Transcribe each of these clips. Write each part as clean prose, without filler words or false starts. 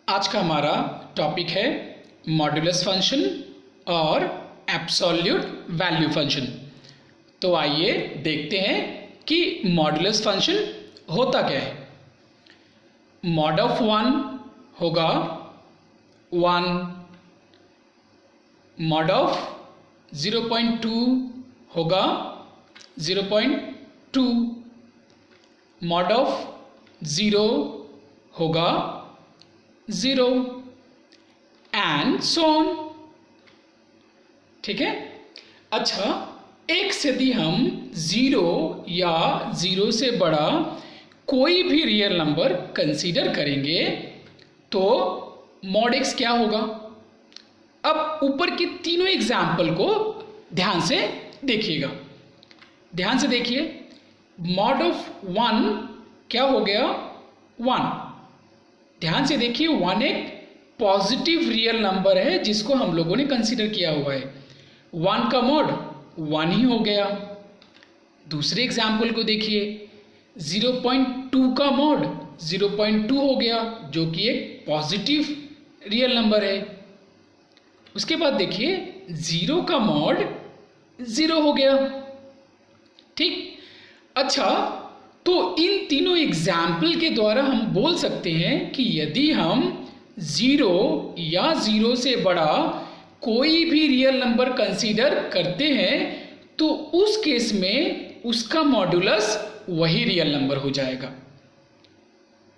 आज का हमारा टॉपिक है मॉड्यूलस फंक्शन और एब्सोल्यूट वैल्यू फंक्शन। तो आइए देखते हैं कि मॉड्यूलस फंक्शन होता क्या है। मॉड ऑफ 1 होगा 1, मॉड ऑफ 0.2 होगा 0.2, मॉड ऑफ 0 होगा 0 एंड सो ऑन। ठीक है। अच्छा, x यदि हम 0 या 0 से बड़ा कोई भी रियल नंबर कंसीडर करेंगे तो मॉड x क्या होगा। अब ऊपर के तीनों एग्जाम्पल को ध्यान से देखिएगा, ध्यान से देखिए। मॉड ऑफ 1 क्या हो गया 1। ध्यान से देखिए, 1 एक पॉजिटिव रियल नंबर है जिसको हम लोगों ने कंसीडर किया हुआ है। 1 का मॉड 1 ही हो गया। दूसरे एग्जाम्पल को देखिए, 0.2 का मॉड 0.2 हो गया जो कि एक पॉजिटिव रियल नंबर है। उसके बाद देखिए 0 का मॉड 0 हो गया। ठीक। अच्छा, तो इन तीनों एग्जाम्पल के द्वारा हम बोल सकते हैं कि यदि हम 0 या 0 से बड़ा कोई भी रियल नंबर कंसीडर करते हैं तो उस केस में उसका मॉड्यूलस वही रियल नंबर हो जाएगा।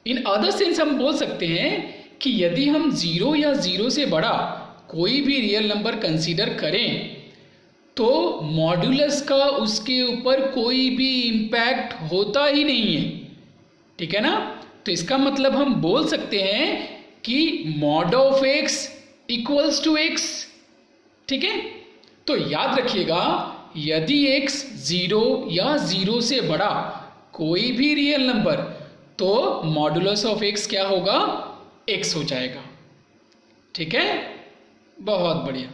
इन अदर सेंस हम बोल सकते हैं कि यदि हम 0 या 0 से बड़ा कोई भी रियल नंबर कंसीडर करें तो मॉड्यूलस का उसके ऊपर कोई भी इम्पैक्ट होता ही नहीं है। ठीक है ना। तो इसका मतलब हम बोल सकते हैं कि mod of x equals to x। ठीक है। तो याद रखिएगा, यदि x 0 या 0 से बड़ा कोई भी रियल नंबर तो मॉड्यूलस ऑफ x क्या होगा x हो जाएगा। ठीक है, बहुत बढ़िया।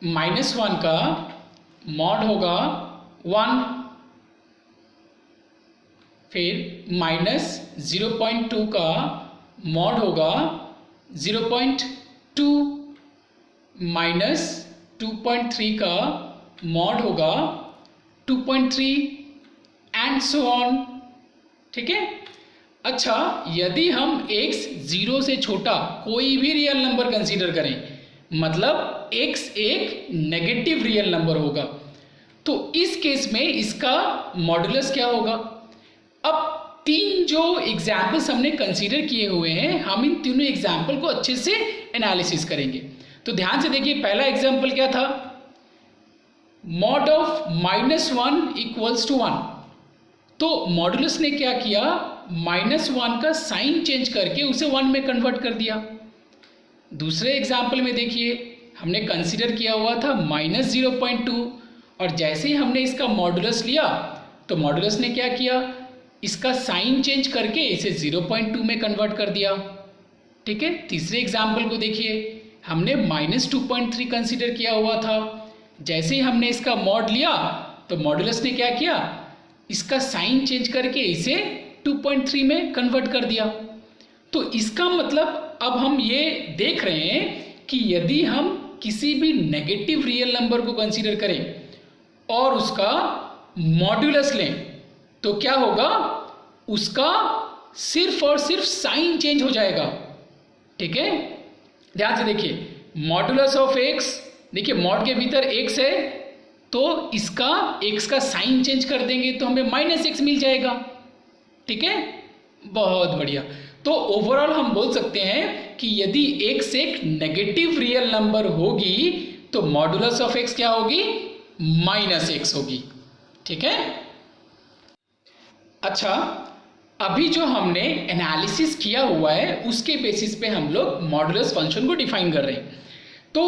-1 का मॉड होगा 1, फिर -0.2 का मॉड होगा 0.2, -2.3 का मॉड होगा 2.3 एंड सो ऑन। ठीक है। अच्छा, यदि हम x 0 से छोटा कोई भी रियल नंबर कंसीडर करें, मतलब x एक नेगेटिव रियल नंबर होगा, तो इस केस में इसका मॉड्यूलस क्या होगा। अब तीन जो एग्जाम्पल्स हमने कंसीडर किए हुए हैं, हम इन तीनों एग्जाम्पल को अच्छे से एनालिसिस करेंगे। तो ध्यान से देखिए, पहला एग्जाम्पल क्या था, मॉड ऑफ -1 इक्वल्स टू 1। तो मॉड्यूलस ने क्या किया, -1 का साइन चेंज करके उसे 1 में कन्वर्ट कर दिया। दूसरे एग्जाम्पल में देखिए, हमने कंसीडर किया हुआ था -0.2 और जैसे ही हमने इसका मॉड्यूलस लिया तो मॉड्यूलस ने क्या किया, इसका साइन चेंज करके इसे 0.2 में कन्वर्ट कर दिया। ठीक है। तीसरे एग्जाम्पल को देखिए, हमने -2.3 कंसीडर किया हुआ था, जैसे ही हमने इसका मॉड लिया तो मॉड्यूलस ने क्या किया, इसका साइन चेंज करके इसे 2.3 में कन्वर्ट कर दिया। तो इसका मतलब अब हम ये देख रहे हैं कि यदि हम किसी भी नेगेटिव रियल नंबर को कंसीडर करें और उसका मॉड्यूलस लें तो क्या होगा, उसका सिर्फ और सिर्फ साइन चेंज हो जाएगा। ठीक है। ध्यान से देखिए, मॉड्यूलस ऑफ x, देखिए मॉड के भीतर x है तो इसका x का साइन चेंज कर देंगे तो हमें -x मिल जाएगा। ठीक है, बहुत बढ़िया। तो ओवरऑल हम बोल सकते हैं कि यदि x एक नेगेटिव रियल नंबर होगी तो मॉड्यूलस ऑफ x क्या होगी, -x होगी। ठीक है। अच्छा, अभी जो हमने एनालिसिस किया हुआ है उसके बेसिस पे हम लोग मॉड्यूलस फंक्शन को डिफाइन कर रहे हैं। तो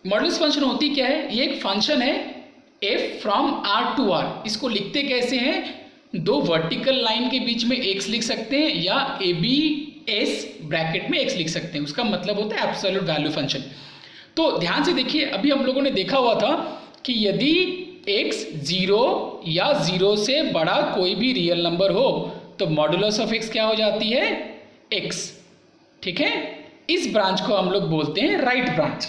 मॉड्यूलस फंक्शन होती क्या है, ये एक फंक्शन है f from r to r। इसको लिखते कैसे हैं, दो वर्टिकल लाइन के बीच में x लिख सकते हैं या abs ब्रैकेट में x लिख सकते हैं, उसका मतलब होता है एब्सोल्यूट वैल्यू फंक्शन। तो ध्यान से देखिए, अभी हम लोगों ने देखा हुआ था कि यदि x 0 या 0 से बड़ा कोई भी रियल नंबर हो तो मॉड्यूलस ऑफ x क्या हो जाती है, x। ठीक है। इस ब्रांच को हम लोग बोलते हैं राइट ब्रांच।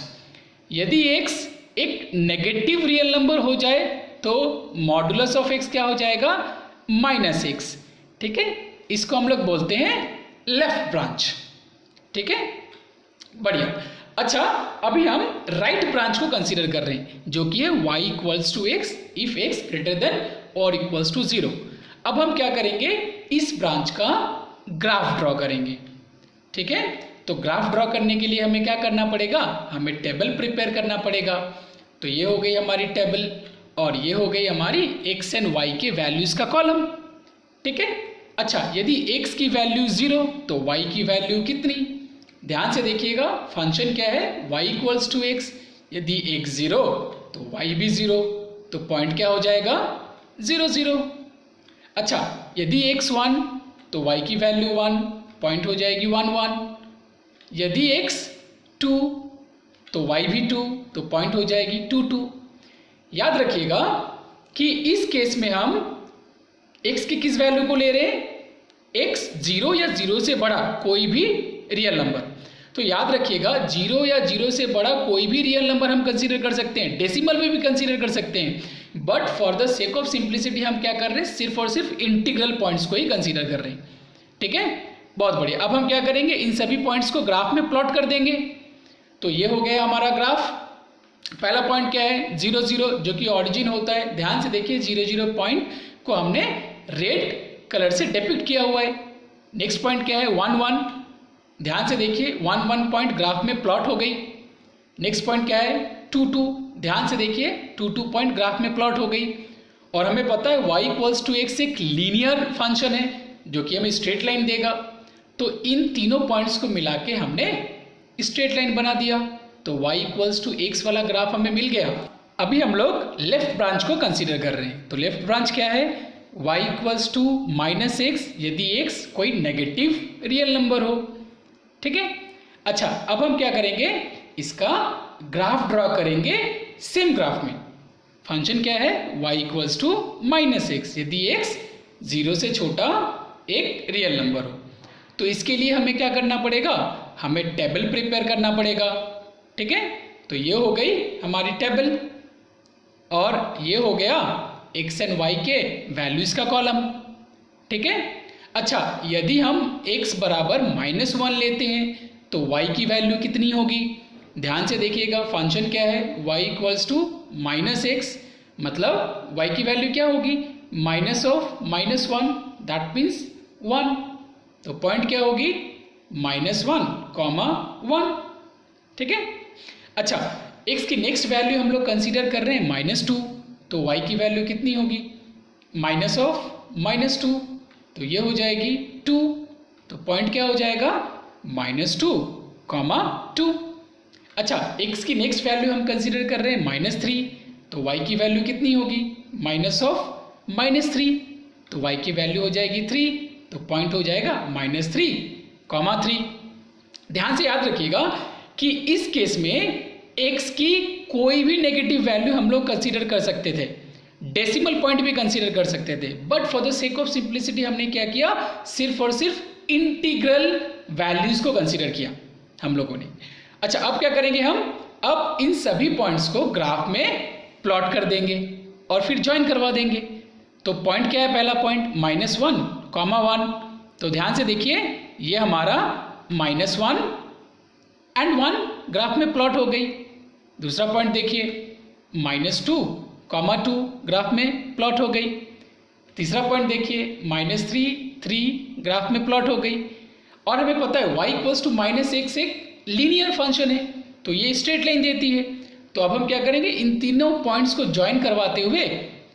यदि x एक नेगेटिव रियल नंबर हो जाए तो मॉडुलस ऑफ x क्या हो जाएगा, -x, ठीक है। इसको हम लोग बोलते हैं लेफ्ट ब्रांच, ठीक है, बढ़िया। अच्छा, अभी हम राइट ब्रांच को कंसीडर कर रहे हैं जो कि है y equals to x if x greater than और इक्वल्स टू 0। अब हम क्या करेंगे, इस ब्रांच का ग्राफ ड्रॉ करेंगे, ठीक है। तो ग्राफ ड्रॉ करने के लिए हमें क्या करना पड़ेगा, हमें टेबल प्रिपेयर करना पड़ेगा। तो ये हो गई हमारी टेबल और ये हो गई हमारी x एंड y के वैल्यूज का कॉलम, ठीक है। अच्छा, यदि x की वैल्यू 0 तो y की वैल्यू कितनी, ध्यान से देखिएगा, फंक्शन क्या है y इक्वल्स टू x, यदि x 0 तो y भी 0, तो पॉइंट क्या हो जाएगा 0 0। अच्छा, यदि x 1 तो y की वैल्यू 1, पॉइंट हो जाएगी 1 1। यदि x 2 तो y भी 2, तो पॉइंट हो जाएगी 2 2। याद रखिएगा कि इस केस में हम x की किस वैल्यू को ले रहे हैं, x 0 या 0 से बड़ा कोई भी रियल नंबर। तो याद रखिएगा 0 या 0 से बड़ा कोई भी रियल नंबर हम कंसीडर कर सकते हैं, डेसिमल में भी कंसीडर कर सकते हैं, but for the sake of simplicity हम क्या कर रहे हैं, सिर्फ और सिर्फ इंटीग्रल पॉइंट्स को ही कंसीडर कर रहे हैं, ठीक है, बहुत बढ़िया। अब हम क्या करेंगे, इन सभी पॉइंट्स को ग्राफ में प्लॉट कर देंगे। तो ये हो गया हमारा ग्राफ। पहला पॉइंट क्या है 0 0 जो कि ऑरिजिन होता है, ध्यान से देखिए 0 0 पॉइंट को हमने रेड कलर से डिपिक्ट किया हुआ है। नेक्स्ट पॉइंट क्या है 1 1, ध्यान से देखिए 1 1 पॉइंट ग्राफ में प्लॉट हो गई। नेक्स्ट पॉइंट क्या है 2 2, ध्यान से देखिए 2 2 पॉइंट ग्राफ में प्लॉट हो गई। और हमें पता है y इक्वल्स टू x एक लीनियर फंक्शन है जो कि हमें स्ट्रेट लाइन देगा। तो इन तीनों पॉइंट्स को मिला के हमने स्ट्रेट लाइन बना दिया, तो y इक्वल्स टू x वाला ग्राफ हमें मिल गया। अभी हम लोग लेफ्ट ब्रांच को कंसीडर कर रहे हैं। तो लेफ्ट ब्रांच क्या है, y इक्वल्स टू -x यदि x कोई नेगेटिव रियल नंबर हो, ठीक है। अच्छा, अब हम क्या करेंगे, इसका ग्राफ ड्रॉ करेंगे सेम ग्राफ में। फंक्शन क्या है y इक्वल्स टू -x यदि x 0 से छोटा एक रियल नंबर हो। तो इसके लिए हमें क्या करना पड़ेगा, हमें टेबल प्रिपेयर करना पड़ेगा, ठीक है। तो ये हो गई हमारी टेबल और ये हो गया x एंड y के वैल्यूज का कॉलम, ठीक है। अच्छा, यदि हम x बराबर -1 लेते हैं तो y की वैल्यू कितनी होगी, ध्यान से देखिएगा, फंक्शन क्या है y इक्वल्स टू -x, मतलब y की वैल्यू क्या होगी -(-1), दैट मीन्स 1। तो पॉइंट क्या होगी -1, 1, ठीक है। अच्छा, x की नेक्स्ट वैल्यू हम लोग कंसीडर कर रहे हैं -2, तो y की वैल्यू कितनी होगी -(-2), तो ये हो जाएगी 2, तो पॉइंट क्या हो जाएगा -2, 2। अच्छा, x की नेक्स्ट वैल्यू हम कंसीडर कर रहे हैं -3, तो y की वैल्यू कितनी होगी -(-3), तो y की वैल्यू हो जाएगी 3, तो पॉइंट हो जाएगा -3, 3। ध्यान से याद रखिएगा कि इस केस में x की कोई भी नेगेटिव वैल्यू हम लोग कंसीडर कर सकते थे, डेसिमल पॉइंट भी कंसीडर कर सकते थे, but for the sake of simplicity हमने क्या किया, सिर्फ और सिर्फ इंटीग्रल वैल्यूज को कंसीडर किया हम लोगों ने। अच्छा, अब क्या करेंगे हम, अब इन सभी पॉइंट्स को ग्राफ में प्लॉट कर देंगे और फिर ज्वाइन करवा देंगे। तो पॉइंट क्या है, पहला पॉइंट -1, 1, तो ध्यान से देखिए ये हमारा -1 एंड 1 ग्राफ में प्लॉट हो गई। दूसरा पॉइंट देखिए -2, 2 ग्राफ में प्लॉट हो गई। तीसरा पॉइंट देखिए -3, 3 ग्राफ में प्लॉट हो गई। और हमें पता है y इक्वल्स टू -x एक लीनियर फंक्शन है, तो ये स्ट्रेट लाइन देती है। तो अब हम क्या करेंगे, इन तीनों पॉइंट्स को ज्वाइन करवाते हुए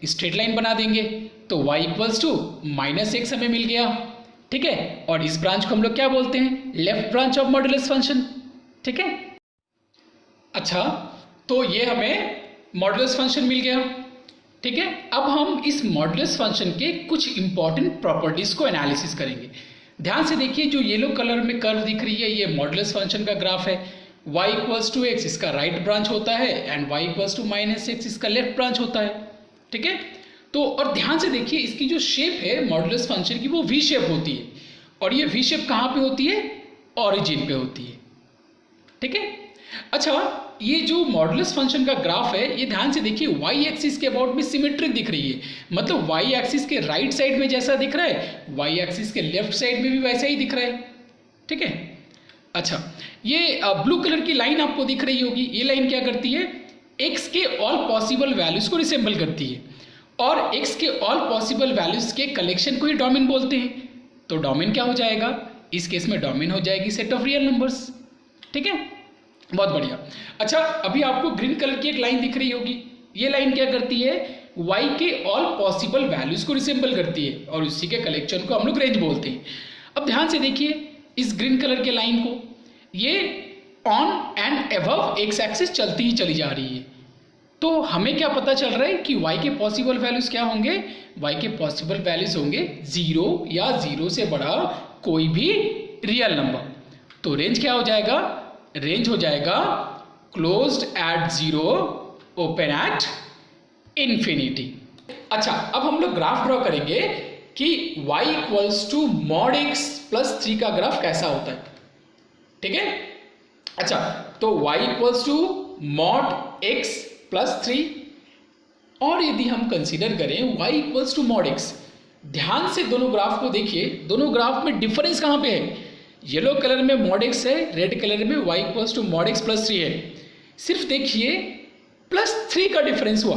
स्ट्रेट लाइन बना देंगे। तो y इक्वल्स टू -x हमें मिल गया, ठीक है। और इस ब्रांच को हम लोग क्या बोलते हैं, left branch of modulus function, ठीक है। अच्छा, तो ये हमें मॉडुलस फंक्शन मिल गया, ठीक है। अब हम इस मॉडुलस फंक्शन के कुछ इंपॉर्टेंट प्रॉपर्टीज को एनालिसिस करेंगे। ध्यान से देखिए, जो येलो कलर में कर्व दिख रही है ये मॉडुलस फंक्शन का ग्राफ है। y इक्वल्स टू x इसका राइट ब्रांच होता है and y equals to -x इसका लेफ्ट ब्रांच होता है, ठीक है। तो और ध्यान से देखिए, इसकी जो शेप है मॉडुलस फंक्शन की वो वी शेप होती है। और ये वी शेप कहाँ पे होती है, ऑरिजिन पे होती है। ठीक है। अच्छा, ये जो मॉडुलस फंक्शन का ग्राफ है, ये ध्यान से देखिए वाई एक्सिस के अबाउट में सिमेट्रिक दिख रही है। मतलब वाई एक्सिस के राइट साइड में जैसा दिख रहा है, वाई एक्सिस के लेफ्ट साइड में भी वैसा ही दिख रहा है। ठीक है। अच्छा, ये ब्लू कलर की लाइन आपको दिख रही होगी, ये लाइन क्या करती है, एक्स के ऑल पॉसिबल वैल्यूज को रिसेंबल करती है, और एक्स के ऑल पॉसिबल वैल्यूज के कलेक्शन को ही डोमेन बोलते हैं। तो डोमेन क्या हो जाएगा, इस केस में डोमेन हो जाएगी सेट ऑफ रियल नंबर्स। ठीक है, बहुत बढ़िया। अच्छा, अभी आपको ग्रीन कलर की एक लाइन दिख रही होगी, ये लाइन क्या करती है, y के ऑल पॉसिबल वैल्यूज को रिसेंबल करती है, और उसी के कलेक्शन को हम लोग रेंज बोलते हैं। अब ध्यान से देखिए इस ग्रीन कलर के लाइन को, ये on and above x axis चलती ही चली जा रही है। तो हमें क्या पता चल रहा है कि y के पॉसिबल वैल्यूज क्या होंगे, y के पॉसिबल वैल्यूज होंगे 0 या 0 से बड़ा कोई भी रियल नंबर। तो रेंज क्या हो जाएगा, रेंज हो जाएगा closed at 0 open at infinity. अच्छा, अब हम लोग ग्राफ ड्रॉ करेंगे कि y equals to mod x plus 3 का ग्राफ कैसा होता है। ठीक है। अच्छा, तो y equals to mod x plus 3, और यदि हम कंसीडर करें y equals to mod x, ध्यान से दोनों ग्राफ को देखिए, दोनों ग्राफ में डिफरेंस कहाँ पे है, येलो कलर में मॉड x है, रेड कलर में y equals to mod x plus 3 है। सिर्फ देखिए प्लस 3 का डिफरेंस हुआ।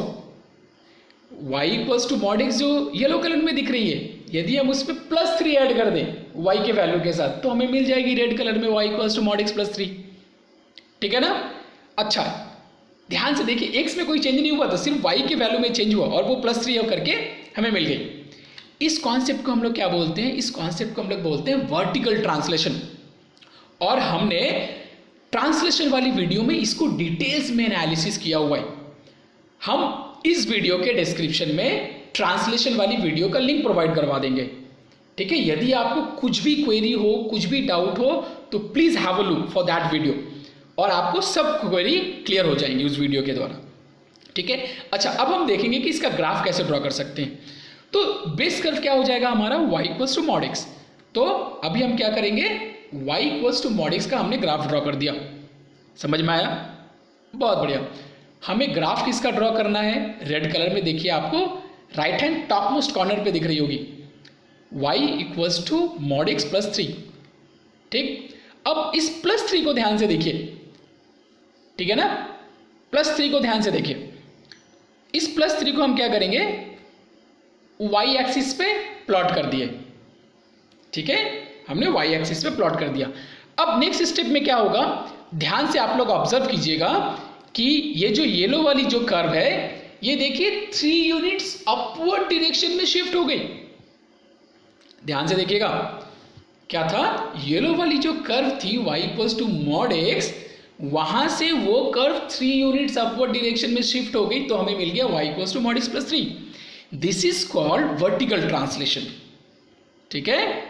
y equals to mod x जो येलो कलर में दिख रही है, यदि हम उसमें प्लस 3 ऐड कर दें y के वैल्यू के साथ, तो हमें मिल जाएगी रेड कलर में y equals to mod x plus 3। ठीक है ना। अच्छा, ध्यान से देखिए x में कोई चेंज नहीं हुआ था, सिर्फ y के वैल्यू में चेंज हुआ, और वो प्लस 3 करके हमें मिल गई। इस कॉन्सेप्ट को हम लोग क्या बोलते हैं, इस कॉन्सेप्ट को हम लोग बोलते हैं वर्टिकल ट्रांसलेशन। और हमने ट्रांसलेशन वाली वीडियो में इसको डिटेल्स में एनालिसिस किया हुआ है। हम इस वीडियो के डिस्क्रिप्शन में ट्रांसलेशन वाली वीडियो का लिंक प्रोवाइड करवा देंगे। ठीक है, यदि आपको कुछ भी क्वेरी हो, कुछ भी डाउट हो, तो please have a look for that video, और आपको सब क्वेरी क्लियर हो जाएंगी उस वीडियो के द्वारा। ठीक है। अच्छा, अब हम देखेंगे कि इसका ग्राफ कैसे ड्रॉ कर सकते हैं। तो बेस कर्व क्या हो जाएगा हमारा, y equals to mod x। तो अभी हम क्या करेंगे, y equals to mod x का हमने ग्राफ ड्रॉ कर दिया। समझ में आया, बहुत बढ़िया। हमें ग्राफ किसका ड्रॉ करना है, रेड कलर में देखिए, आपको right hand top most corner पे दिख रही होगी, y equals to mod x plus 3। ठीक, अब इस प्लस 3 को ध्यान से देखिए। ठीक है ना, प्लस 3 को ध्यान से देखिए। इस प्लस 3 को हम क्या करेंगे, y एक्सिस पे प्लॉट कर दिए। ठीक है, हमने y एक्सिस पे प्लॉट कर दिया। अब नेक्स्ट स्टेप में क्या होगा, ध्यान से आप लोग ऑब्जर्व कीजिएगा कि ये जो येलो वाली जो कर्व है, ये देखिए 3 यूनिट्स अपवर्ड डायरेक्शन में शिफ्ट हो गई। ध्यान से देखिएगा, क्या था, येलो वाली जो कर्व थी y equals to mod x, वहां से वो कर्व 3 यूनिट्स अपवर्ड डायरेक्शन में शिफ्ट हो गई, तो हमें मिल गया y equals to mod x plus 3। This is called vertical translation. ठीक है,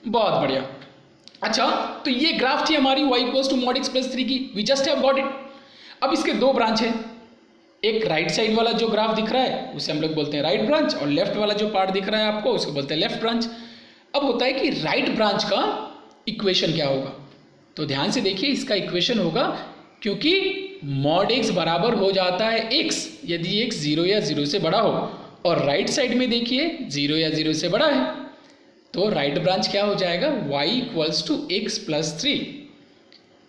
बहुत बढ़िया। अच्छा, तो ये ग्राफ थी हमारी y equals to mod x plus 3 की, we just have got it. अब इसके दो ब्रांच है, एक राइट साइड वाला जो ग्राफ दिख रहा है उसे हम लोग बोलते हैं राइट ब्रांच, और लेफ्ट वाला जो पार्ट दिख रहा है आपको उसको बोलते हैं लेफ्ट ब्रांच। अब होता है कि राइट ब्रांच का इक्वेशन क्या होगा, तो ध्यान से देखिए, इसका इक्वेशन होगा, क्योंकि मॉड x बराबर हो जाता है x यदि x 0 या 0 से बड़ा हो, और राइट साइड में देखिए 0 या 0 से बड़ा है, तो राइट ब्रांच क्या हो जाएगा, y equals to x plus 3।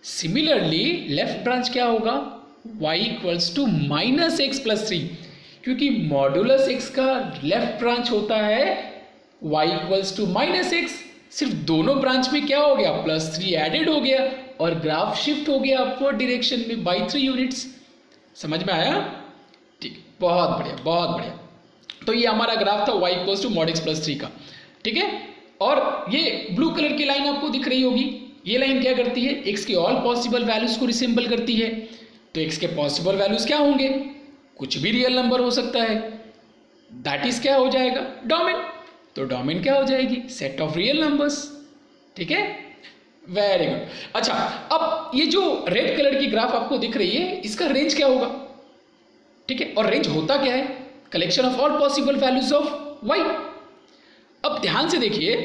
Similarly left branch क्या होगा, y equals to minus x plus 3, क्योंकि मॉडुलस x का लेफ्ट ब्रांच होता है y equals to minus x। सिर्फ दोनों ब्रांच में क्या हो गया, प्लस 3 एडेड हो गया, और ग्राफ शिफ्ट हो गया अपवर्ड डायरेक्शन में बाई 3 यूनिट्स। समझ में आया, ठीक, बहुत बढ़िया, बहुत बढ़िया। तो ये हमारा ग्राफ था y equals to mod x plus 3 का। ठीक है, और ये ब्लू कलर की लाइन आपको दिख रही होगी, ये लाइन क्या करती है, x के ऑल पॉसिबल वैल्यूज को रिसेंबल करती है। तो x के पॉसिबल वैल्यूज क्या होंगे, कुछ भी रियल नंबर हो सकता है, दैट इज क्या हो जाएगा, डोमेन। तो डोमेन क्या हो जाएगी, सेट ऑफ रियल नंबर्स। ठीक है, वेरी गुड। अच्छा, अब ये जो रेड कलर की ग्राफ आपको दिख रही है, इसका रेंज क्या होगा। ठीक है, और रेंज होता क्या है, collection of all possible values of y। अब ध्यान से देखिए,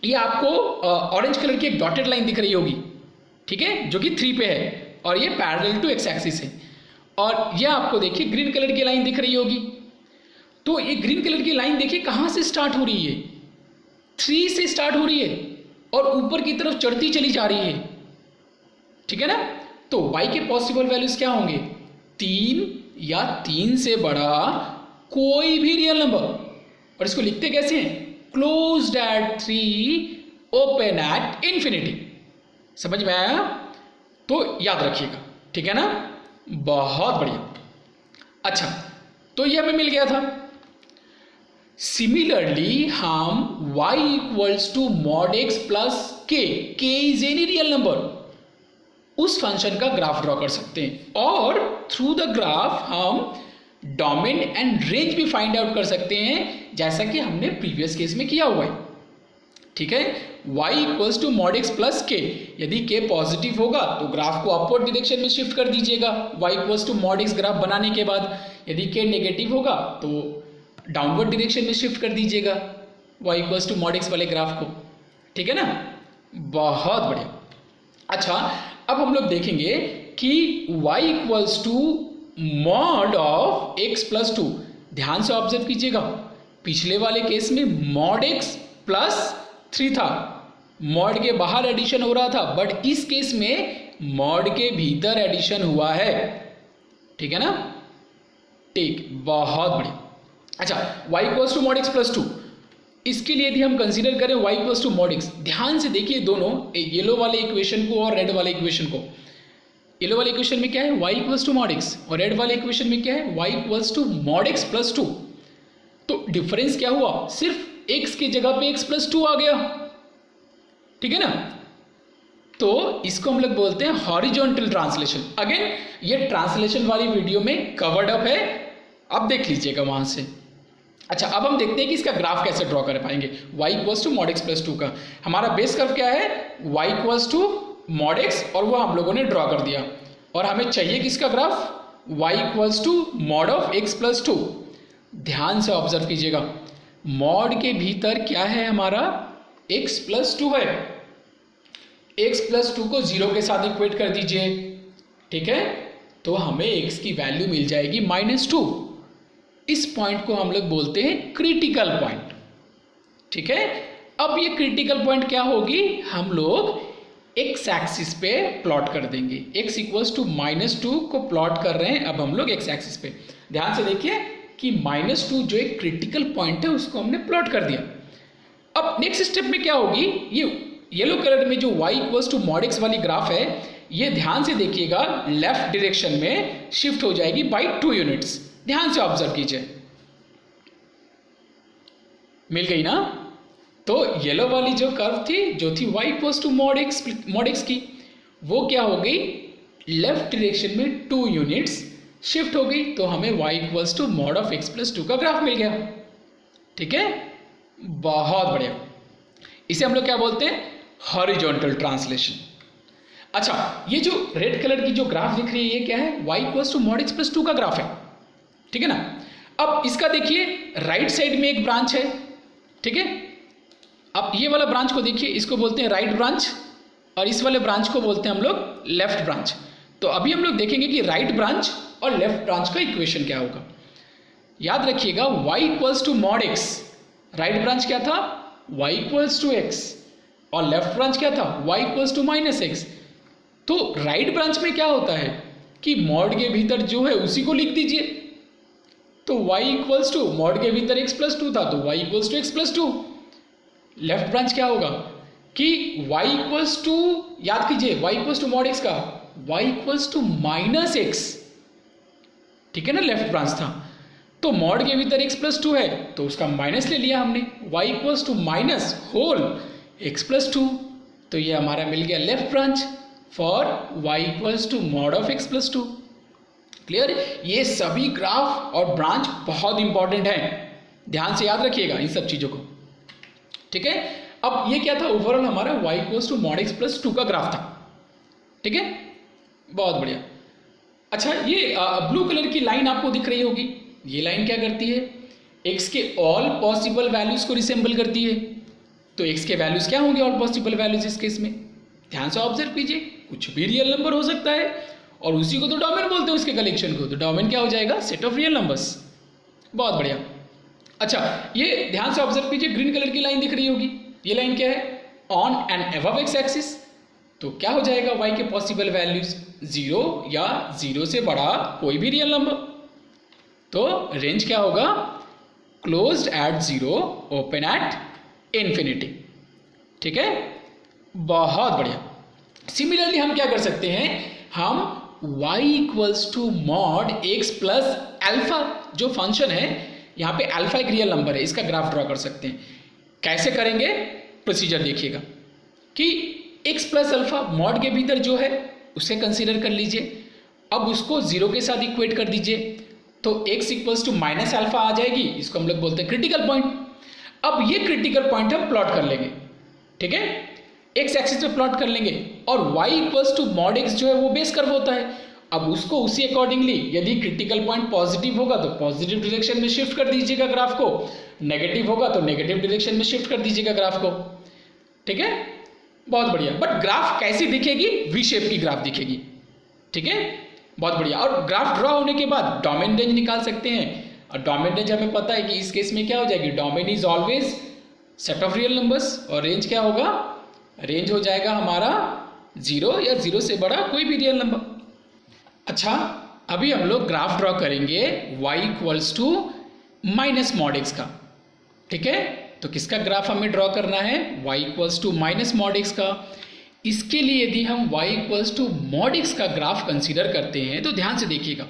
ये आपको ऑरेंज कलर की एक डॉटेड लाइन दिख रही होगी, ठीक है, जो कि 3 पे है और ये पैरेलल टू एक्स एक्सिस है। और ये आपको देखिए ग्रीन कलर की लाइन दिख रही होगी। तो ये ग्रीन कलर की लाइन देखिए कहाँ से स्टार्ट हो रही है, 3 से स्टार्ट हो रही है और ऊपर की तरफ चढ़ती चली जा रही है, ठीक है ना। तो y के पॉसिबल वैल्यूज क्या होंगे, 3 या 3 से बड़ा कोई भी रियल नंबर। और इसको लिखते कैसे हैं, closed eight 3 open at infinity. समझ में आया, तो याद रखिएगा, ठीक है ना, बहुत बढ़िया। अच्छा, तो ये हमें मिल गया था। सिमिलरली हम y equals to mod x plus k is any real number, उस फंक्शन का ग्राफ ड्रॉ कर सकते हैं और थ्रू द ग्राफ हम डोमेन एंड रेंज भी फाइंड आउट कर सकते हैं, जैसा कि हमने प्रीवियस केस में किया हुआ है, ठीक है। y equals to mod x plus k, यदि k पॉजिटिव होगा तो ग्राफ को अपवर्ड डायरेक्शन में शिफ्ट कर दीजिएगा y equals to mod x graph बनाने के बाद। यदि k नेगेटिव होगा तो डाउनवर्ड डायरेक्शन में शिफ्ट कर दीजिएगा y equals to mod x वाले ग्राफ को, ठीक है ना, बहुत बढ़िया। अच्छा, अब हम लोग देखेंगे कि y equals to mod of x plus 2। ध्यान से ऑब्जर्व कीजिएगा, पिछले वाले केस में मॉड x प्लस 3 था, मॉड के बाहर एडिशन हो रहा था, बट इस केस में मॉड के भीतर एडिशन हुआ है, ठीक है ना, ठीक, बहुत बढ़िया। अच्छा, y equals to mod x plus 2, इसके लिए यदि हम कंसीडर करें y equals to mod x, ध्यान से देखिए दोनों, येलो वाले इक्वेशन को और रेड वाले इक्वेशन को। येलो वाले इक्वेशन में क्या है, y equals to mod x, और रेड वाले इक्वेशन में क्या है, y equals to mod x plus 2। तो डिफरेंस क्या हुआ, सिर्फ x की जगह पे x प्लस 2 आ गया, ठीक है ना। तो इसको हम लोग बोलते हैं हॉरिजॉन्टल ट्रांसलेशन। अगेन ये ट्रांसलेशन वाली वीडियो में कवर्ड अप है, अब देख लीजिएगा वहां से। अच्छा, अब हम देखते हैं कि इसका ग्राफ कैसे ड्रॉ कर पाएंगे। y equals to mod x plus 2 का हमारा बेस कर्व क्या है, y equals to mod x, और वो हम लोगों ने ड्रॉ कर दिया। और हमें चाहिए किसका graph, y equals to mod of x plus 2। ध्यान से ऑब्जर्व कीजिएगा, मॉड के भीतर क्या है हमारा, x प्लस 2 है, x प्लस 2 को 0 के साथ इक्वेट कर दीजिए, ठीक है, तो हमें x की वैल्यू मिल जाएगी -2। इस पॉइंट को हम लोग बोलते हैं क्रिटिकल पॉइंट, ठीक है। अब ये क्रिटिकल पॉइंट क्या होगी, हम लोग x एक्सिस पे प्लॉट कर देंगे, x इक्वल्स टू -2 को प्लॉट कर रहे हैं अब हम लोग x एक्सिस पे। ध्यान से देखिए कि -2 जो एक क्रिटिकल पॉइंट है उसको हमने प्लॉट कर दिया। अब नेक्स्ट स्टेप में क्या होगी, ये येलो कलर में जो y equals to mod x वाली ग्राफ है, ये ध्यान से देखिएगा लेफ्ट डायरेक्शन में शिफ्ट हो जाएगी बाई 2 यूनिट्स। ध्यान से ऑब्जर्व कीजिए, मिल गई ना। तो येलो वाली जो कर्व थी, जो थी y equals to mod x की, वो क्या हो गई, लेफ्ट डायरेक्शन में 2 यूनिट्स शिफ्ट हो गई, तो हमें y equals to mod of x plus 2 का ग्राफ मिल गया, ठीक है, बहुत बढ़िया। इसे हम लोग क्या बोलते हैं, हॉरिजॉन्टल ट्रांसलेशन। अच्छा, ये जो रेड कलर की जो ग्राफ दिख रही है, ये क्या है, y equals to mod x plus 2 का ग्राफ है, ठीक है ना। अब इसका देखिए राइट साइड में एक ब्रांच है, ठीक है। अब ये वाला ब्रांच को देखिए, इसको बोलते हैं राइट ब्रांच, और इस वाले ब्रांच को बोलते हैं हम लोग लेफ्ट ब्रांच। तो अभी हम लोग देखेंगे कि राइट ब्रांच और लेफ्ट ब्रांच का इक्वेशन क्या होगा। याद रखिएगा, y equals to mod x, right branch क्या था, y इक्वल्स टू x, और लेफ्ट ब्रांच क्या था, y इक्वल्स टू -x। तो राइट ब्रांच में क्या होता है कि मॉड के भीतर जो है उसी को लिख दीजिए, तो y इक्वल्स टू मॉड के भीतर x प्लस 2 था, तो y equals to x plus 2। Left branch क्या होगा कि y इक्वल्स टू, याद कीजिए y equals to mod x का, y इक्वल्स टू -x, ठीक है ना, लेफ्ट ब्रांच था। तो मॉड के भीतर x प्लस 2 है, तो उसका माइनस ले लिया हमने, y equals to minus whole x plus 2, तो ये हमारा मिल गया left branch for y equals to mod of x plus 2। Clear. ये सभी ग्राफ और ब्रांच बहुत इंपॉर्टेंट है, ध्यान से याद रखिएगा इन सब चीजों को, ठीक है। अब ये क्या था, ओवरऑल हमारा y equals to mod x plus 2 का ग्राफ था, ठीक है, बहुत बढ़िया। अच्छा, ये ब्लू कलर की लाइन आपको दिख रही होगी, ये लाइन क्या करती है, x के ऑल पॉसिबल वैल्यूज को रिसेंबल करती है, तो x के वैल्यूज क्या होंगे ऑल पॉसिबल वैल्यूज इस केस में? ध्यान से ऑब्जर्व कीजिए, कुछ भी रियल नंबर हो सकता है और उसी को तो डोमेन बोलते हैं उसके कलेक्शन को, तो डोमेन क्या हो जाएगा? Set of real numbers. बहुत बढ़िया। अच्छा, ये ध्यान से ऑब्जर्व कीजिए, ग्रीन कलर की लाइन दिख रही होगी, ये लाइन क्या है? On and above x axis. तो क्या हो जाएगा? y के पॉसिबल वैल्यूज 0 या 0 से बड़ा कोई भी रियल नंबर। तो रेंज क्या होगा? Closed at 0, open at infinity. ठीक है, बहुत बढ़िया। सिमिलरली हम क्या कर सकते हैं? हम y equals to mod x plus alpha जो फंक्शन है, यहाँ पे अल्फा एक रियल नंबर है, इसका ग्राफ ड्रॉ कर सकते हैं। कैसे करेंगे? प्रोसीजर देखिएगा कि x प्लस अल्फा मॉड के भीतर जो है उसे कंसीडर कर लीजिए, अब उसको 0 के साथ इक्वेट कर दीजिए, तो x equals to minus alpha आ जाएगी, इसको हम लोग बोलते हैं क्रिटिकल पॉइंट। अब ये क्रिटिकल पॉइंट हम प्लॉट कर लेंगे, ठीक है, x एक्सिस पे प्लॉट कर लेंगे, और y equals to mod x जो है वो बेस कर्व होता है। अब उसको उसी अकॉर्डिंगली यदि क्रिटिकल पॉइंट पॉजिटिव होगा तो पॉजिटिव डायरेक्शन में शिफ्ट कर दीजिएगा ग्राफ को, नेगेटिव होगा तो नेगेटिव डायरेक्शन में शिफ्ट कर दीजिएगा ग्राफ को। ठीक है, बहुत बढ़िया। बट ग्राफ कैसी दिखेगी? वी शेप की ग्राफ दिखेगी। ठीक है, बहुत बढ़िया। और ग्राफ ड्रॉ होने के बाद डोमेन रेंज निकाल सकते हैं, और डोमेन रेंज हमें पता है कि इस केस में क्या हो जाएगी? Domain is always set of real numbers, और रेंज क्या होगा? रेंज हो जाएगा हमारा 0 या 0 से बड़ा कोई भी रियल नंबर। अच्छा, अभी हम लोग ग्राफ ड्रॉ करेंगे y equals to minus mod x का। ठीक है, तो किसका ग्राफ हमें ड्रॉ करना है? y equals to minus mod x का। इसके लिए यदि हम y equals to mod x का ग्राफ कंसीडर करते हैं तो ध्यान से देखिएगा,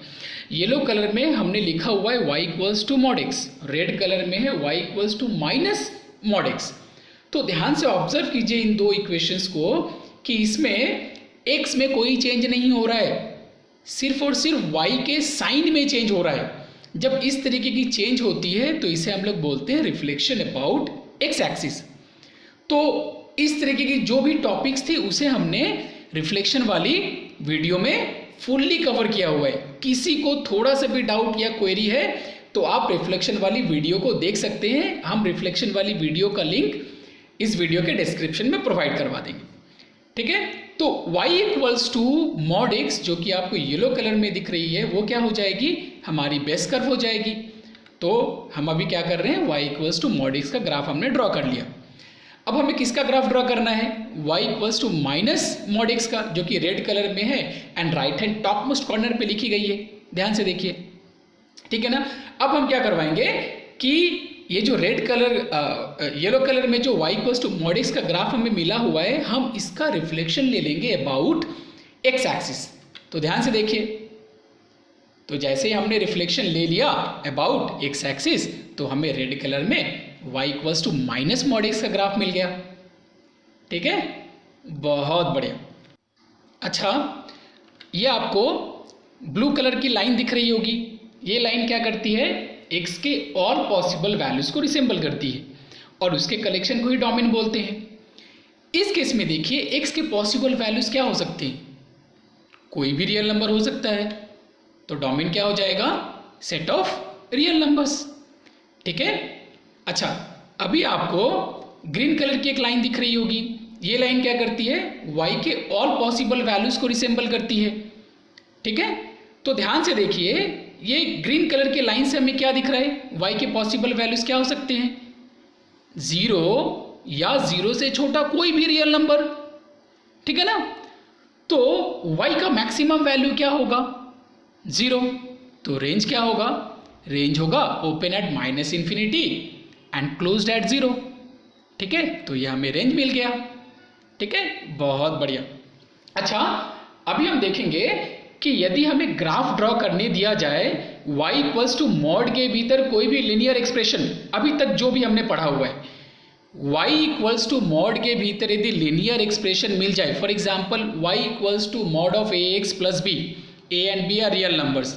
येलो कलर में हमने लिखा हुआ है y equals to mod x, red colour में है y equals to minus mod x। तो ध्यान से ऑब्जर्व कीजिए इन दो इक्वेशंस को कि इसमें x में कोई चेंज नहीं हो रहा है, सिर्फ और सिर्फ y के साइन में चेंज हो रहा है। जब इस तरीके की चेंज होती है तो इसे हम लोग बोलते हैं रिफ्लेक्शन अबाउट x एक्सिस। तो इस तरीके की जो भी टॉपिक्स थी उसे हमने रिफ्लेक्शन वाली वीडियो में फुल्ली कवर किया हुआ है। किसी को थोड़ा सा भी डाउट या क्वेरी है तो आप रिफ्लेक्शन वाली वीडियो को देख सकते हैं, हम रिफ्लेक्शन वाली वीडियो का लिंक इस वीडियो के डिस्क्रिप्शन में प्रोवाइड करवा देंगे। ठीक है, तो y equals to mod x जो कि आपको येलो कलर में दिख रही है वो क्या हो जाएगी? हमारी बेस कर्व हो जाएगी। तो हम अभी क्या कर रहे हैं? y equals to mod x का ग्राफ हमने ड्रॉ कर लिया। अब हमें किसका ग्राफ ड्रॉ करना है? y equals to minus mod x का, जो कि रेड कलर में है and right hand top most corner पे लिखी गई है। ध्यान से देखिए, ठीक है ना। अब हम क्या करवाएंगे कि ये जो रेड कलर येलो कलर में जो y equals to mod x का ग्राफ हमें मिला हुआ है, हम इसका रिफ्लेक्शन ले लेंगे अबाउट x एक्सिस। तो ध्यान से देखिए, तो जैसे ही हमने रिफ्लेक्शन ले लिया अबाउट x एक्सिस तो हमें रेड कलर में y equals to minus mod x का ग्राफ मिल गया। ठीक है, बहुत बढ़िया। अच्छा, ये आपको ब्लू कलर की लाइन दिख रही होगी, ये लाइन क्या करती है? x के ऑल पॉसिबल वैल्यूज को रिसेंबल करती है और उसके कलेक्शन को ही डोमेन बोलते हैं। इस केस में देखिए x के पॉसिबल वैल्यूज क्या हो सकते हैं? कोई भी रियल नंबर हो सकता है, तो डोमेन क्या हो जाएगा? Set of real numbers. ठीक है, अच्छा, अभी आपको ग्रीन कलर की एक लाइन दिख रही होगी, ये लाइन क्या करती है? y के ऑल पॉसिबल वैल्यूज को रिसेंबल करती है। ठीक है, तो ध्यान से देखिए, ये ग्रीन कलर के लाइन से हमें क्या दिख रहा है? y के पॉसिबल वैल्यूज क्या हो सकते हैं? 0 या 0 से छोटा कोई भी रियल नंबर। ठीक है ना, तो y का मैक्सिमम वैल्यू क्या होगा? 0। तो रेंज क्या होगा? रेंज होगा open at minus infinity and closed at 0। ठीक है, तो ये हमें रेंज मिल गया। ठीक है, बहुत बढ़िया। अच्छा, अभी हम देखेंगे कि यदि हमें ग्राफ ड्रॉ करने दिया जाए y इक्वल्स टू मॉड के भीतर कोई भी लिनियर एक्सप्रेशन, अभी तक जो भी हमने पढ़ा हुआ है, y इक्वल्स टू मॉड के भीतर यदि लिनियर एक्सप्रेशन मिल जाए, for example y equals to mod of ax plus b, a and b are real numbers,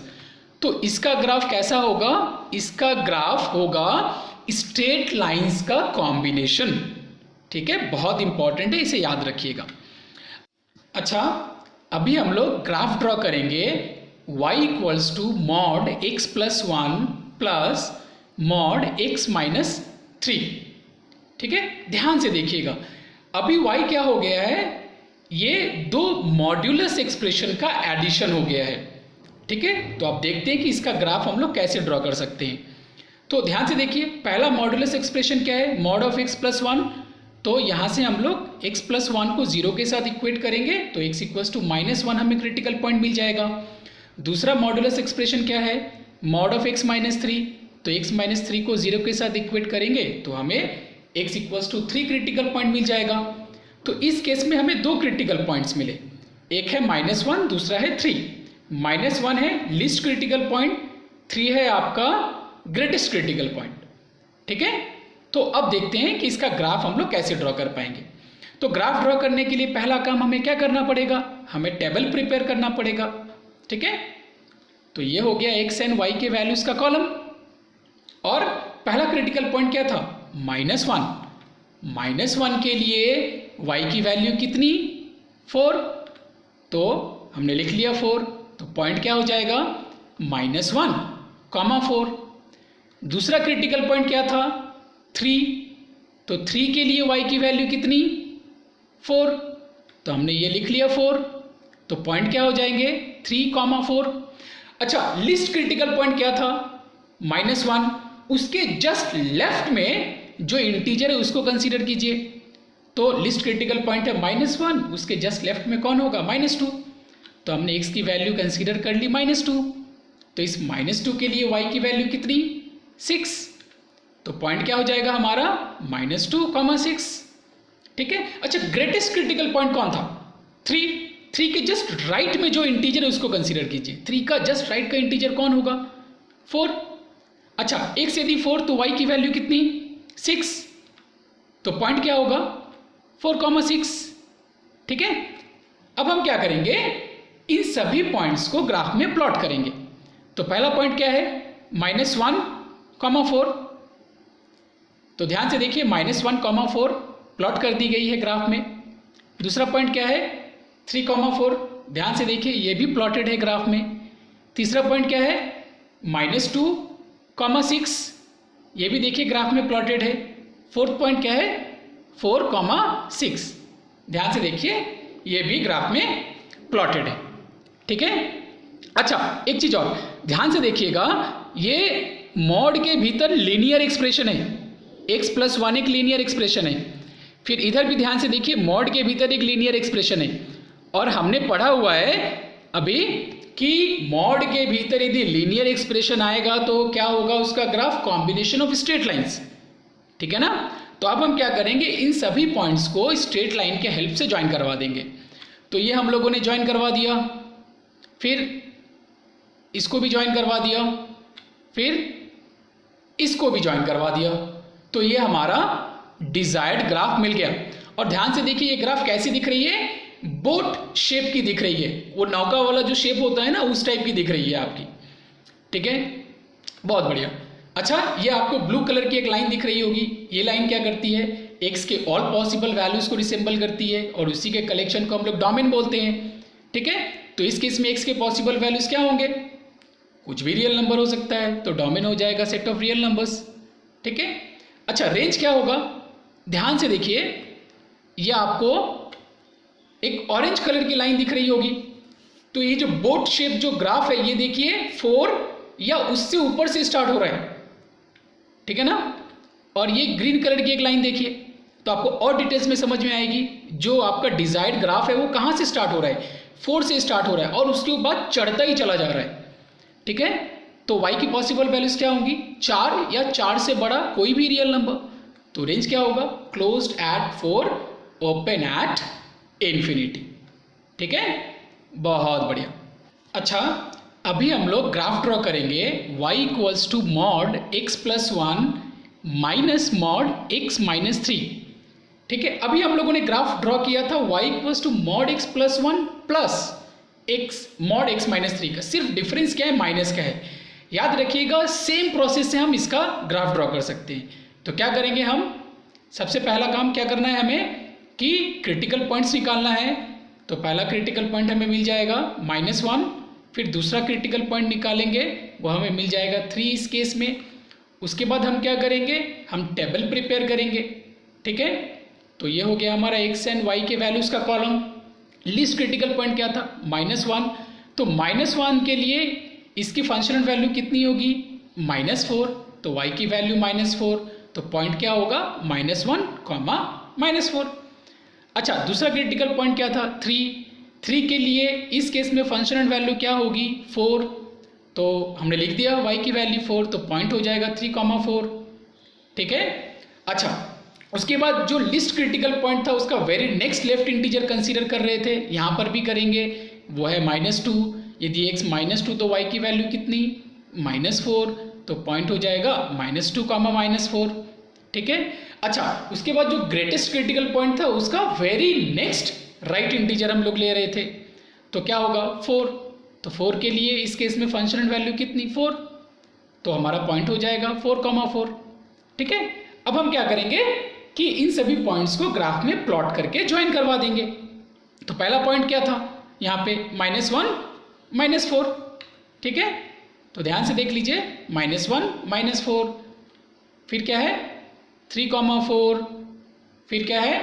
तो इसका ग्राफ कैसा होगा? इसका ग्राफ होगा स्ट्रेट लाइंस का कॉम्बिनेशन। ठीक है, बहुत इंपॉर्टेंट है, इसे याद रखिएगा। अच्छा, अभी हम लोग ग्राफ ड्रॉ करेंगे y equals to mod x plus 1 plus mod x minus 3। ठीक है, ध्यान से देखिएगा। अभी y क्या हो गया है, ये दो मॉड्यूलस एक्सप्रेशन का एडिशन हो गया है। ठीक है, तो आप देखते हैं कि इसका ग्राफ हम लोग कैसे ड्रॉ कर सकते हैं। तो ध्यान से देखिए, पहला मॉड्यूलस एक्सप्रेशन क्या है, मॉड ऑफ x प्लस 1। तो यहाँ से हम लोग x प्लस 1 को 0 के साथ इक्वेट करेंगे तो x इक्वल्स टू -1 हमें क्रिटिकल पॉइंट मिल जाएगा। दूसरा मॉड्यूलस एक्सप्रेशन क्या है, मॉड ऑफ x माइनस 3। तो x माइनस 3 को 0 के साथ इक्वेट करेंगे तो हमें x equals to 3 critical point मिल जाएगा। तो इस केस में हमें दो क्रिटिकल पॉइंट्स मिले, एक है -1, दूसरा है 3। -1 है लीस्ट क्रिटिकल पॉइंट, 3 है आपका ग्रेटेस्ट क्रिटिकल पॉइंट। ठीक है, तो अब देखते हैं कि इसका ग्राफ हम लोग कैसे ड्रॉ कर पाएंगे। तो ग्राफ ड्रॉ करने के लिए पहला काम हमें क्या करना पड़ेगा, हमें टेबल प्रिपेयर करना पड़ेगा। ठीक है, तो ये हो गया x एंड y के वैल्यूज का कॉलम। और पहला क्रिटिकल पॉइंट क्या था, -1। -1 के लिए y की वैल्यू कितनी, 4। तो हमने लिख लिया 4, तो पॉइंट क्या हो जाएगा, -1, 4। दूसरा क्रिटिकल पॉइंट क्या था, 3। तो 3 के लिए y की वैल्यू कितनी, 4। तो हमने ये लिख लिया 4, तो पॉइंट क्या हो जाएंगे, 3, 4। अच्छा, लिस्ट क्रिटिकल पॉइंट क्या था, -1। उसके जस्ट लेफ्ट में जो इंटीजर है उसको कंसीडर कीजिए। तो लिस्ट क्रिटिकल पॉइंट है -1, उसके जस्ट लेफ्ट में कौन होगा, -2। तो हमने x की वैल्यू कंसीडर कर ली -2। तो इस -2 के लिए y की वैल्यू कितनी, 6। तो पॉइंट क्या हो जाएगा हमारा, -2, 6। ठीक है, अच्छा ग्रेटेस्ट क्रिटिकल पॉइंट कौन था, 3 के जस्ट राइट में जो इंटीजर है उसको कंसीडर कीजिए। 3 का जस्ट राइट का इंटीजर कौन होगा, 4। अच्छा, x यदि 4 तो y की वैल्यू कितनी, 6। तो पॉइंट क्या होगा, 4, 6। ठीक है, अब हम क्या करेंगे, इन सभी पॉइंट्स को ग्राफ में प्लॉट करेंगे। तो पहला पॉइंट क्या है, -1, 4। तो ध्यान से देखिए, -1, 4 प्लॉट कर दी गई है ग्राफ में। दूसरा पॉइंट क्या है, 3, 4। ध्यान से देखिए, ये भी प्लॉटेड है ग्राफ में। तीसरा पॉइंट क्या है, -2, 6। ये भी देखिए ग्राफ में प्लॉटेड है। फोर्थ पॉइंट क्या है, 4, 6। ध्यान से देखिए, ये भी ग्राफ में प्लॉटेड है। ठीक है, अच्छा एक चीज और ध्यान से देखिएगा, ये मॉड के भीतर लीनियर एक्सप्रेशन है, x प्लस 1 एक लीनियर एक्सप्रेशन है। फिर इधर भी ध्यान से देखिए, मॉड के भीतर एक लीनियर एक्सप्रेशन है। और हमने पढ़ा हुआ है अभी कि मॉड के भीतर यदि लीनियर एक्सप्रेशन आएगा तो क्या होगा, उसका graph combination of straight lines. ठीक है ना, तो अब हम क्या करेंगे, इन सभी पॉइंट्स को स्ट्रेट लाइन के हेल्प से ज्वाइन करवा देंगे। तो ये हम लोगों ने ज्वाइन करवा दिया, फिर इसको भी ज्वाइन करवा दिया, फिर इसको भी ज्वाइन करवा दिया। तो ये हमारा डिजायर्ड ग्राफ मिल गया। और ध्यान से देखिए, ये ग्राफ कैसी दिख रही है, बोट शेप की दिख रही है। वो नौका वाला जो शेप होता है ना, उस टाइप की दिख रही है आपकी। ठीक है, बहुत बढ़िया। अच्छा, ये आपको ब्लू कलर की एक लाइन दिख रही होगी। ये लाइन क्या करती है, x के ऑल पॉसिबल वैल्यूज को रिसेंबल करती है और उसी के कलेक्शन को हम लोग डोमेन बोलते हैं। ठीक है, तो इस केस में x के पॉसिबल वैल्यूज क्या होंगे, कुछ भी रियल नंबर हो सकता है, तो डोमेन हो जाएगा सेट ऑफ रियल नंबर्स। ठीक है, अच्छा रेंज क्या होगा, ध्यान से देखिए, ये आपको एक ऑरेंज कलर की लाइन दिख रही होगी। तो ये जो बोट शेप जो ग्राफ है, ये देखिए 4 या उससे ऊपर से स्टार्ट हो रहा है। ठीक है ना, और ये ग्रीन कलर की एक लाइन देखिए, तो आपको और डिटेल्स में समझ में आएगी जो आपका डिजायर्ड ग्राफ है वो कहाँ से स्टार्ट हो रहा है, 4 से स्टार्ट हो रहा है और उसके बाद चढ़ता ही चला जा रहा है। ठीक है, तो y की पॉसिबल वैल्यूज क्या होंगी, 4 या 4 से बड़ा कोई भी रियल नंबर। तो रेंज क्या होगा, closed at 4, open at infinity. ठीक है, बहुत बढ़िया। अच्छा, अभी हम लोग ग्राफ ड्रॉ करेंगे y equals to mod x plus 1 minus mod x minus 3। ठीक है, अभी हम लोगों ने ग्राफ ड्रॉ किया था y equals to mod x plus 1 plus x mod x minus 3 का। सिर्फ डिफरेंस क्या है, माइनस का है। याद रखिएगा, सेम प्रोसेस से हम इसका ग्राफ ड्रॉ कर सकते हैं। तो क्या करेंगे हम, सबसे पहला काम क्या करना है हमें कि क्रिटिकल पॉइंट्स निकालना है। तो पहला क्रिटिकल पॉइंट हमें मिल जाएगा -1, फिर दूसरा क्रिटिकल पॉइंट निकालेंगे, वो हमें मिल जाएगा 3 इस केस में। उसके बाद हम क्या करेंगे, हम टेबल प्रिपेयर करेंगे। ठीक है, तो ये हो गया हमारा x एंड y के वैल्यूज़ का कॉलम। लीस्ट क्रिटिकल पॉइंट क्या था? -1। तो -1 के लिए इसकी फंक्शनल वैल्यू कितनी होगी? -4। तो y की वैल्यू -4, तो पॉइंट क्या होगा? -1, -4। अच्छा, दूसरा क्रिटिकल पॉइंट क्या था? 3 के लिए इस केस में फंक्शनल वैल्यू क्या होगी? 4। तो हमने लिख दिया y की वैल्यू 4, तो पॉइंट हो जाएगा 3, 4। ठीक है। अच्छा, उसके बाद जो लिस्ट क्रिटिकल पॉइंट था उसका very next left integer consider कर रहे थे, यहाँ पर भी करेंगे, वो है -2। यदि x -2 तो y की वैल्यू कितनी? -4, तो पॉइंट हो जाएगा -2, -4। ठीक है। अच्छा, उसके बाद जो ग्रेटेस्ट क्रिटिकल पॉइंट था उसका वेरी नेक्स्ट राइट इंटीजर हम लोग ले रहे थे, तो क्या होगा? 4। तो 4 के लिए इस केस में फंक्शनल वैल्यू कितनी? 4, तो हमारा पॉइंट हो जाएगा 4, 4। ठीक है। अब हम क्या करेंगे कि इन सभी पॉइंट्स को ग्राफ में प्लॉट करके ज्वाइन करवा देंगे। तो पहला पॉइंट क्या था यहाँ पे? -1, -4। ठीक है, तो ध्यान से देख लीजिए, -1, -4, फिर क्या है? 3, 4, फिर क्या है?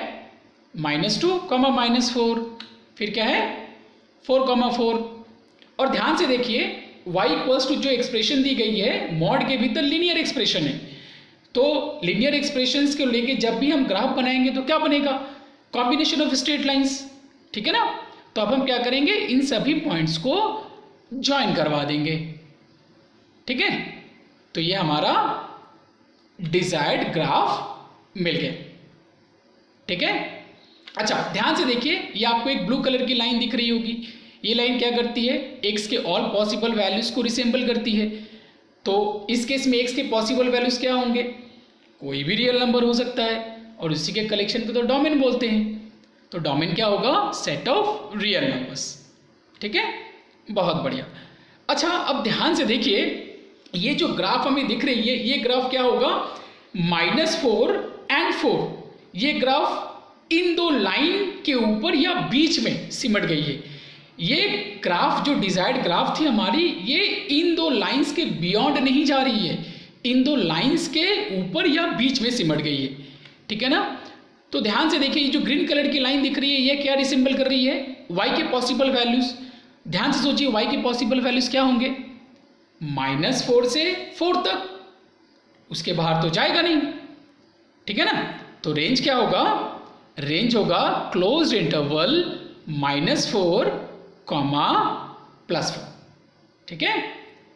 -2, -4, फिर क्या है? 4, 4। और ध्यान से देखिए, y इक्वल्स टू जो एक्सप्रेशन दी गई है मॉड के भीतर लीनियर एक्सप्रेशन है, तो लीनियर एक्सप्रेशंस को लेके जब भी हम ग्राफ बनाएंगे तो क्या बनेगा? Combination of straight lines. ठीक है ना। तो अब हम क्या करेंगे? इन सभी पॉइंट्स को ज्वाइन करवा देंगे। ठीक है, तो ये हमारा डिजायर्ड ग्राफ मिल गया। ठीक है। अच्छा, ध्यान से देखिए, ये आपको एक ब्लू कलर की लाइन दिख रही होगी। ये लाइन क्या करती है? x के ऑल पॉसिबल वैल्यूज को रिसेंबल करती है। तो इस केस में x के पॉसिबल वैल्यूज क्या होंगे? कोई भी रियल नंबर हो सकता है, और उसी के कलेक्शन को तो डोमेन बोलते हैं। तो डोमेन क्या होगा? Set of real numbers. ठीक है, बहुत बढ़िया। अच्छा, अब ध्यान से देखिए, ये जो ग्राफ हमें दिख रही है, ये ग्राफ क्या होगा? -4 and 4। ये ग्राफ इन दो लाइन के ऊपर या बीच में सिमट गई है। ये ग्राफ जो डिजायर्ड ग्राफ थी हमारी, ये इन दो लाइंस के बियॉन्ड नहीं जा रही है, इन दो लाइंस के ऊपर या बीच में सिमट गई है। ठीक है ना। तो ध्यान से देखिए, ये जो ग्रीन कलर की लाइन दिख रही है, ये क्या रिसिंबल कर रही है? y के पॉसिबल वैल्यूज। ध्यान से सोचिए, y के पॉसिबल वैल्यूज क्या होंगे? -4 से 4 तक, उसके बाहर तो जाएगा नहीं। ठीक है ना। तो रेंज क्या होगा? रेंज होगा क्लोज्ड इंटरवल -4, +4। ठीक है,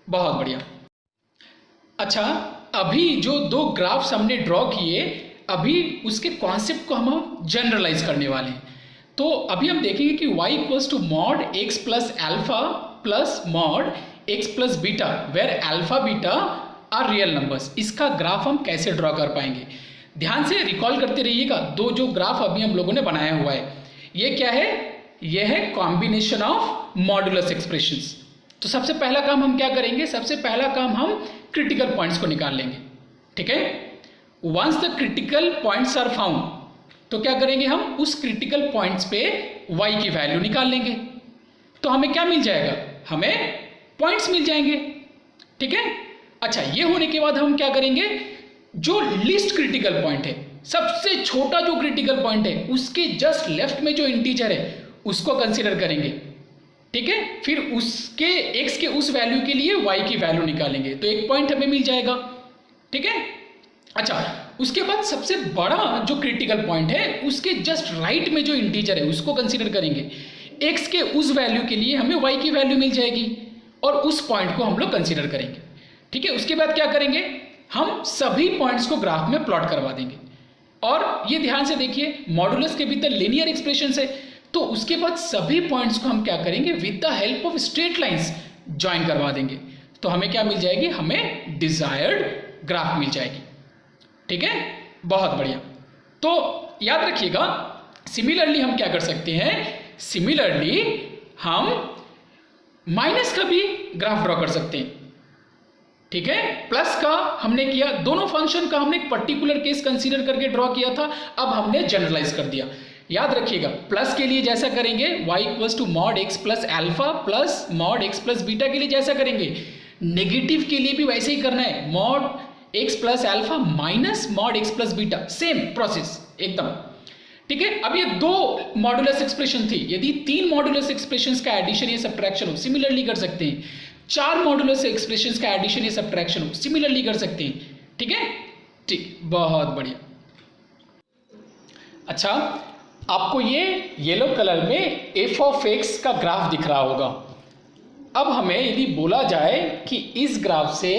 बहुत बढ़िया। अच्छा, अभी जो दो ग्राफ्स हमने ड्रॉ किए, अभी उसके कॉन्सेप्ट को हम जनरलाइज करने वाले हैं। तो अभी हम देखेंगे कि y equals to mod x plus alpha plus mod x plus beta, where alpha beta are real numbers. इसका ग्राफ हम कैसे ड्रॉ कर पाएंगे? ध्यान से रिकॉल करते रहिएगा, दो जो ग्राफ अभी हम लोगों ने बनाया हुआ है, ये क्या है? ये है कॉम्बिनेशन ऑफ मॉडुलस एक्सप्रेशंस। तो सबसे पहला काम हम क्या करेंगे? सबसे पहला काम हम क्रिटिकल पॉइंट्स को निकाल लेंगे। ठीक है। Once the critical points are found, तो क्या करेंगे? हम उस क्रिटिकल पॉइंट्स पे y की वैल्यू निकाल लेंगे। तो हमें क्या मिल जाएगा? हमें पॉइंट्स मिल जाएंगे। ठीक है। अच्छा, ये होने के बाद हम क्या करेंगे? जो लीस्ट क्रिटिकल पॉइंट है, सबसे छोटा जो क्रिटिकल पॉइंट है, उसके जस्ट लेफ्ट में जो इंटीजर है उसको कंसीडर करेंगे। ठीक है। फिर उसके x के उस वैल्यू के लिए y की वैल्यू निकालेंगे, तो एक पॉइंट हमें मिल जाएगा। ठीक है। अच्छा, उसके बाद सबसे बड़ा जो क्रिटिकल पॉइंट है, उसके जस्ट राइट में जो इंटीजर है उसको कंसीडर करेंगे। x के उस वैल्यू के लिए हमें y की वैल्यू मिल जाएगी, और उस पॉइंट को हम लोग कंसीडर करेंगे। ठीक है। उसके बाद क्या करेंगे? हम सभी पॉइंट्स को ग्राफ में प्लॉट करवा देंगे। और ये ध्यान से देखिए, मॉडुलस के भीतर लीनियर एक्सप्रेशन है, तो उसके बाद सभी पॉइंट्स को हम क्या करेंगे? With the help of straight lines join करवा देंगे। तो हमें क्या मिल जाएगी? हमें डिजायर्ड ग्राफ मिल जाएगी। ठीक है, बहुत बढ़िया। तो याद रखिएगा, सिमिलरली हम क्या कर सकते हैं? सिमिलरली हम माइनस का भी ग्राफ ड्रॉ कर सकते हैं। ठीक है। प्लस का हमने किया, दोनों फंक्शन का हमने एक पर्टिकुलर केस कंसीडर करके ड्रॉ किया था, अब हमने जनरलाइज कर दिया। याद रखिएगा, प्लस के लिए जैसा करेंगे y equals to mod x plus alpha plus mod x plus beta के लिए जैसा करेंगे, नेगेटिव के लिए भी वैसे ही करना है। Mod x plus alpha minus mod x plus beta, same process एकदम, ठीक है। अब ये दो मॉडुलस एक्सप्रेशन थी, यदि तीन मॉडुलस एक्सप्रेशंस का एडिशन या सब्ट्रैक्शन हो सिमिलरली कर सकते हैं, चार मॉडुलस एक्सप्रेशंस का एडिशन या सब्ट्रैक्शन हो सिमिलरली कर सकते हैं, ठीक है। ठीक, बहुत बढ़िया। अच्छा, आपको ये येलो कलर में एफ ऑफ एक्स का ग्राफ दिख रहा होगा। अब हमें यदि बोला जाए कि इस ग्राफ से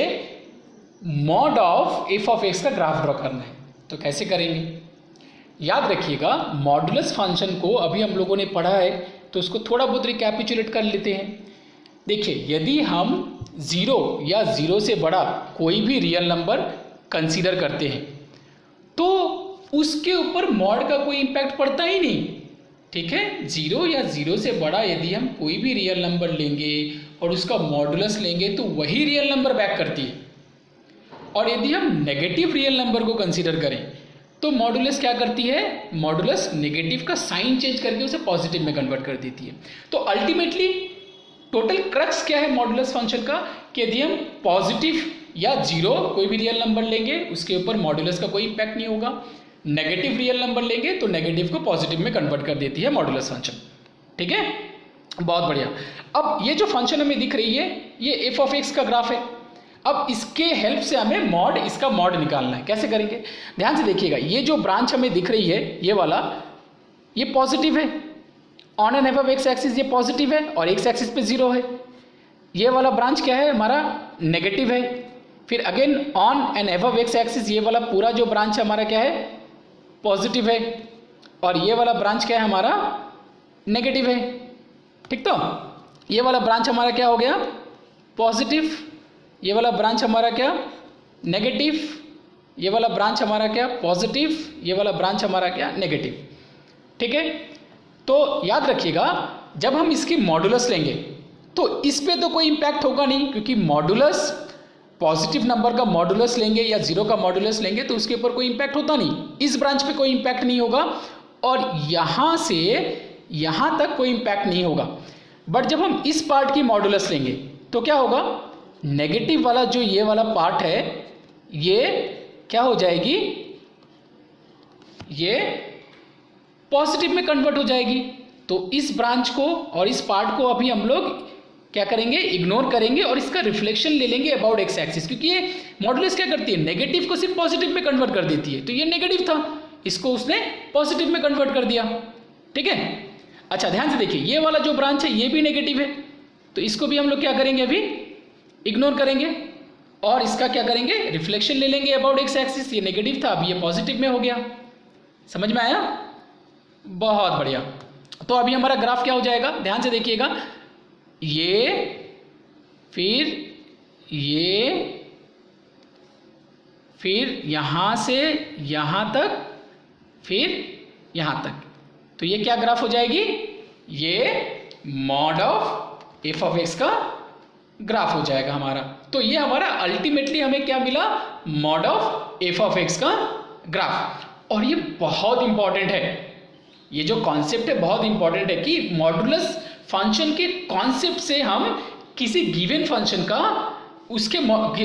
mod of F of x का ग्राफ ड्रॉ करना है तो कैसे करेंगे? याद रखिएगा, मॉडुलस फंक्शन को अभी हम लोगों ने पढ़ा है तो उसको थोड़ा बहुत रिकैपिचुलेट कर लेते हैं। देखिए, यदि हम 0 या 0 से बड़ा कोई भी रियल नंबर कंसीडर करते हैं तो उसके ऊपर मॉड का कोई इम्पैक्ट पड़ता ही नहीं, ठीक है। 0 या 0 से बड़ा यदि हम कोई भी रियल नंबर लेंगे और उसका मॉडुलस लेंगे तो वही रियल नंबर बैक करती है। और यदि हम नेगेटिव रियल नंबर को कंसीडर करें तो मॉडुलस क्या करती है? मॉडुलस नेगेटिव का साइन चेंज करके उसे पॉजिटिव में कन्वर्ट कर देती है। तो अल्टीमेटली टोटल क्रक्स क्या है मॉडुलस फंक्शन का कि यदि हम पॉजिटिव या 0 कोई भी रियल नंबर लेंगे उसके ऊपर मॉडुलस का कोई इम्पैक्ट नहीं होगा, नेगेटिव रियल नंबर लेंगे तो नेगेटिव को पॉजिटिव में कन्वर्ट कर देती है मॉडुलस फंक्शन, ठीक है। बहुत बढ़िया। अब ये जो फंक्शन हमें दिख रही है ये एफ ऑफ एक्स का ग्राफ है। अब इसके हेल्प से हमें मॉड, इसका मॉड निकालना है। कैसे करेंगे? ध्यान से देखिएगा, ये जो ब्रांच हमें दिख रही है ये वाला, ये पॉजिटिव है, on and above x axis ये पॉजिटिव है और एक्स एक्सिस पे 0 है। ये वाला ब्रांच क्या है हमारा? नेगेटिव है। फिर again on and above x axis ये वाला पूरा जो ब्रांच है हमारा क्या है? पॉजिटिव है। और ये वाला ब्रांच क्या है हमारा? नेगेटिव है, ठीक। तो ये वाला ब्रांच हमारा क्या हो गया? पॉजिटिव। ये वाला ब्रांच हमारा क्या? नेगेटिव। ये वाला ब्रांच हमारा क्या? पॉजिटिव। ये वाला ब्रांच हमारा क्या? नेगेटिव, ठीक है। तो याद रखिएगा, जब हम इसकी मॉडुलस लेंगे तो इस पे तो कोई इम्पैक्ट होगा नहीं, क्योंकि मॉडुलस, पॉजिटिव नंबर का मॉडुलस लेंगे या 0 का मॉडुलस लेंगे तो उसके ऊपर कोई इम्पैक्ट होता नहीं, इस ब्रांच पे कोई इम्पैक्ट नहीं होगा और यहाँ से यहाँ तक कोई इम्पैक्ट नहीं होगा। बट जब हम इस पार्ट की मॉडुलस लेंगे तो क्या होगा? नेगेटिव वाला जो ये वाला पार्ट है ये क्या हो जाएगी? ये पॉजिटिव में कन्वर्ट हो जाएगी। तो इस ब्रांच को और इस पार्ट को अभी हम लोग क्या करेंगे? इग्नोर करेंगे और इसका रिफ्लेक्शन ले लेंगे अबाउट एक्स एक्सिस, क्योंकि ये मॉडुलस क्या करती है? नेगेटिव को सिर्फ पॉजिटिव में कन्वर्ट कर देती है। तो ये नेगेटिव था, इसको उसने पॉजिटिव में कन्वर्ट कर दिया, ठीक है। अच्छा, ध्यान से देखिए, ये वाला जो ब्रांच है ये भी नेगेटिव है तो इसको भी हम लोग क्या करेंगे? अभी इग्नोर करेंगे और इसका क्या करेंगे? रिफ्लेक्शन ले लेंगे अबाउट एक्स एक्सिस। ये नेगेटिव था, अभी ये पॉजिटिव में हो गया। समझ में आया? बहुत बढ़िया। तो अभी हमारा ग्राफ क्या हो जाएगा? ध्यान से देखिएगा, ये फिर यहाँ से यहाँ तक, फिर यहाँ तक, तो ये क्या ग्राफ हो जाएगी? ये mod of F of x का ग्राफ हो जाएगा हमारा। तो ये हमारा अल्टीमेटली हमें क्या मिला? Mod of F of x का ग्राफ। और ये बहुत इंपॉर्टेंट है, ये जो कॉन्सेप्ट है बहुत इंपॉर्टेंट है कि मॉडुलस फंक्शन के कॉन्सेप्ट से हम किसी गिवन फंक्शन का, उसके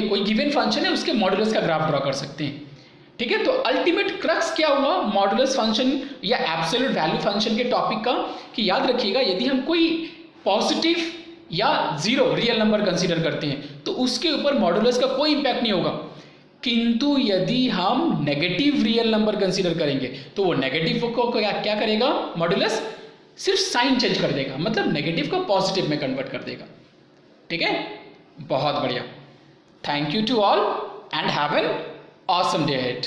कोई गिवन फंक्शन है उसके मॉडुलस का ग्राफ ड्रॉ कर सकते हैं, ठीक है। तो अल्टीमेट क्रक्स क्या हुआ मॉडुलस फंक्शन या एब्सोल्यूट वैल्यू फंक्शन के टॉपिक का कि याद रखिएगा, यदि हम कोई पॉजिटिव या 0 रियल नंबर कंसीडर करते हैं तो उसके ऊपर मॉडुलस का कोई इंपैक्ट नहीं होगा, किंतु यदि हम नेगेटिव रियल नंबर कंसीडर करेंगे तो वो नेगेटिव को क्या करेगा? मॉडुलस सिर्फ साइन चेंज कर देगा, मतलब नेगेटिव को पॉजिटिव में कन्वर्ट कर देगा, ठीक है। बहुत बढ़िया। Thank you to all and have an awesome day ahead.